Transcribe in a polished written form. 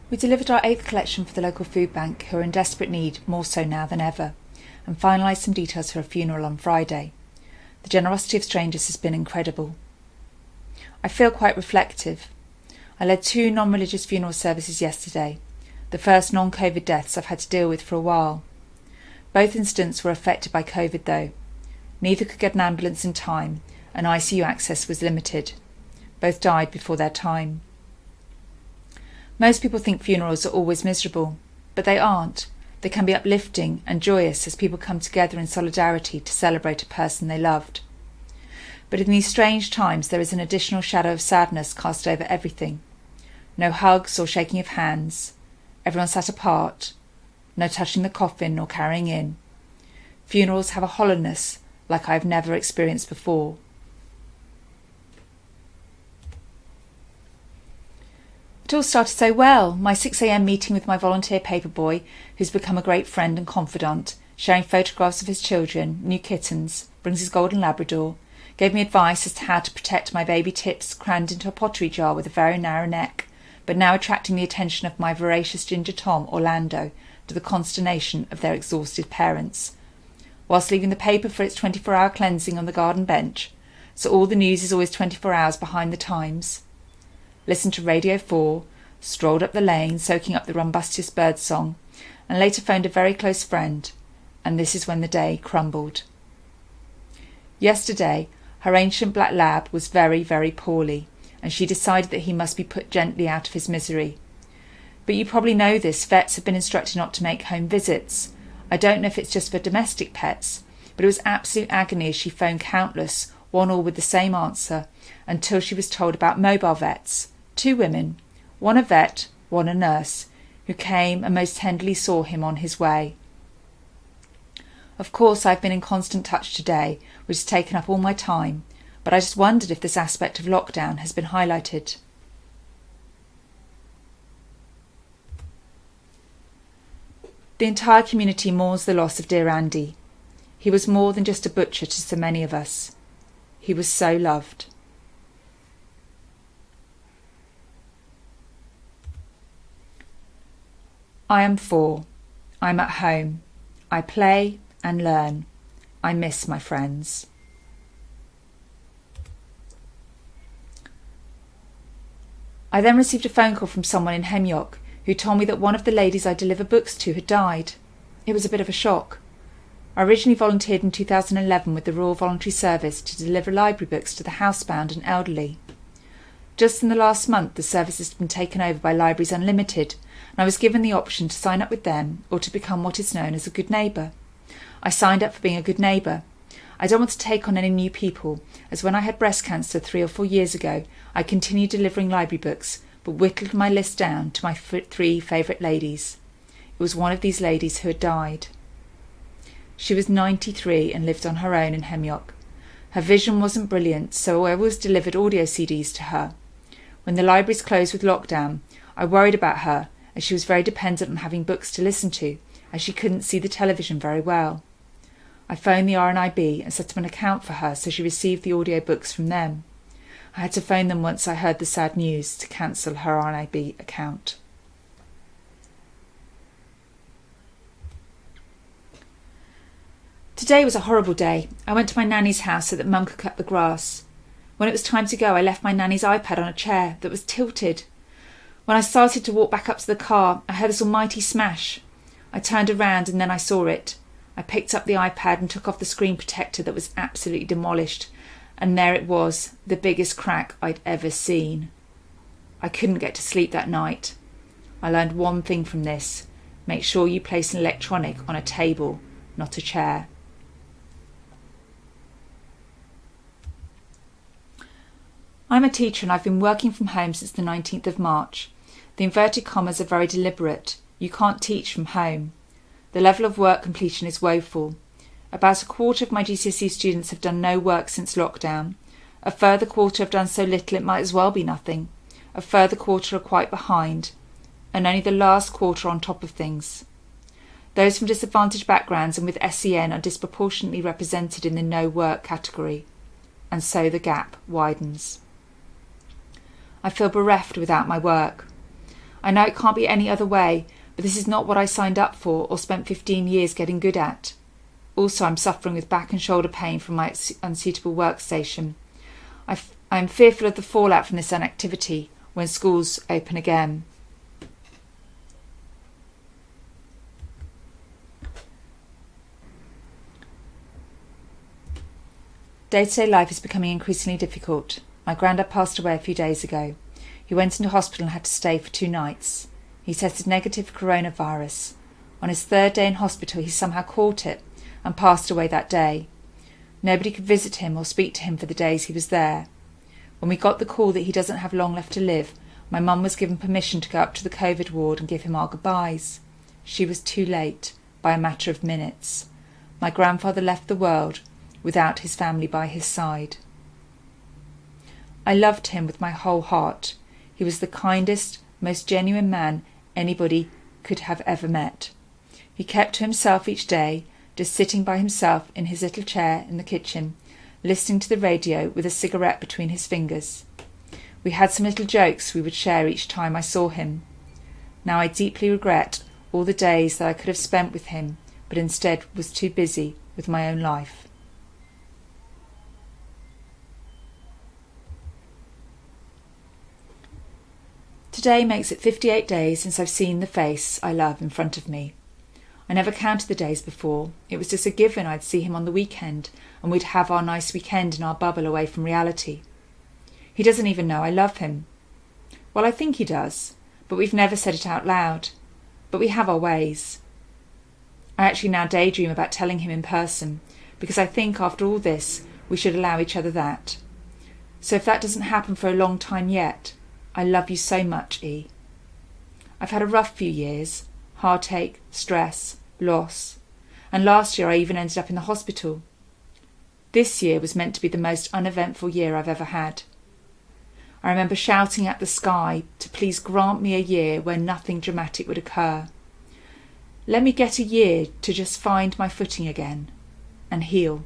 We delivered our 8th collection for the local food bank, who are in desperate need, more so now than ever, and finalised some details for a funeral on Friday. The generosity of strangers has been incredible. I feel quite reflective. I led 2 non-religious funeral services yesterday, the first non-COVID deaths I've had to deal with for a while. Both incidents were affected by COVID though. Neither could get an ambulance in time, and ICU access was limited. Both died before their time. Most people think funerals are always miserable, but they aren't. They can be uplifting and joyous as people come together in solidarity to celebrate a person they loved. But in these strange times there is an additional shadow of sadness cast over everything. No hugs or shaking of hands. Everyone sat apart. No touching the coffin or carrying in. Funerals have a hollowness like I have never experienced before. It all started so well. My 6 a.m. meeting with my volunteer paperboy, who's become a great friend and confidant, sharing photographs of his children, new kittens, brings his golden Labrador, gave me advice as to how to protect my baby tips crammed into a pottery jar with a very narrow neck, but now attracting the attention of my voracious ginger Tom, Orlando, to the consternation of their exhausted parents, whilst leaving the paper for its 24-hour cleansing on the garden bench, so all the news is always 24 hours behind the times. Listened to Radio 4, strolled up the lane, soaking up the rumbustious bird song, and later phoned a very close friend, and this is when the day crumbled. Yesterday, her ancient black lab was very, very poorly, and she decided that he must be put gently out of his misery. But you probably know this, vets have been instructed not to make home visits. I don't know if it's just for domestic pets, but it was absolute agony as she phoned countless, one all with the same answer, until she was told about mobile vets. 2 women, one a vet, one a nurse, who came and most tenderly saw him on his way. Of course, I've been in constant touch today, which has taken up all my time, but I just wondered if this aspect of lockdown has been highlighted. The entire community mourns the loss of dear Andy. He was more than just a butcher to so many of us. He was so loved. I am 4. I'm at home. I play and learn. I miss my friends. I then received a phone call from someone in Hemyock who told me that one of the ladies I deliver books to had died. It was a bit of a shock. I originally volunteered in 2011 with the Royal Voluntary Service to deliver library books to the housebound and elderly. Just in the last month, the service has been taken over by Libraries Unlimited, and I was given the option to sign up with them or to become what is known as a good neighbour. I signed up for being a good neighbour. I don't want to take on any new people, as when I had breast cancer 3 or 4 years ago, I continued delivering library books, but whittled my list down to my 3 favourite ladies. It was one of these ladies who had died. She was 93 and lived on her own in Hemyock. Her vision wasn't brilliant, so I always delivered audio CDs to her. When the libraries closed with lockdown, I worried about her, as she was very dependent on having books to listen to, as she couldn't see the television very well. I phoned the RNIB and set up an account for her so she received the audio books from them. I had to phone them once I heard the sad news to cancel her RNIB account. Today was a horrible day. I went to my nanny's house so that Mum could cut the grass. When it was time to go, I left my nanny's iPad on a chair that was tilted. When I started to walk back up to the car, I heard this almighty smash. I turned around and then I saw it. I picked up the iPad and took off the screen protector that was absolutely demolished, and there it was, the biggest crack I'd ever seen. I couldn't get to sleep that night. I learned one thing from this: make sure you place an electronic on a table, not a chair. I'm a teacher and I've been working from home since the 19th of March. The inverted commas are very deliberate. You can't teach from home. The level of work completion is woeful. About a quarter of my GCSE students have done no work since lockdown. A further quarter have done so little it might as well be nothing. A further quarter are quite behind. And only the last quarter on top of things. Those from disadvantaged backgrounds and with SEN are disproportionately represented in the no work category. And so the gap widens. I feel bereft without my work. I know it can't be any other way, but this is not what I signed up for or spent 15 years getting good at. Also, I'm suffering with back and shoulder pain from my unsuitable workstation. I am fearful of the fallout from this inactivity when schools open again. Day-to-day life is becoming increasingly difficult. My granddad passed away a few days ago. He went into hospital and had to stay for 2 nights. He tested negative for coronavirus. On his 3rd day in hospital, he somehow caught it and passed away that day. Nobody could visit him or speak to him for the days he was there. When we got the call that he doesn't have long left to live, my mum was given permission to go up to the COVID ward and give him our goodbyes. She was too late, by a matter of minutes. My grandfather left the world without his family by his side. I loved him with my whole heart. He was the kindest, most genuine man anybody could have ever met. He kept to himself each day, just sitting by himself in his little chair in the kitchen, listening to the radio with a cigarette between his fingers. We had some little jokes we would share each time I saw him. Now I deeply regret all the days that I could have spent with him, but instead was too busy with my own life. Today makes it 58 days since I've seen the face I love in front of me. I never counted the days before. It was just a given I'd see him on the weekend, and we'd have our nice weekend in our bubble away from reality. He doesn't even know I love him. Well, I think he does, but we've never said it out loud. But we have our ways. I actually now daydream about telling him in person, because I think after all this, we should allow each other that. So if that doesn't happen for a long time yet, I love you so much, E. I've had a rough few years, heartache, stress, loss, and last year I even ended up in the hospital. This year was meant to be the most uneventful year I've ever had. I remember shouting at the sky to please grant me a year where nothing dramatic would occur. Let me get a year to just find my footing again and heal.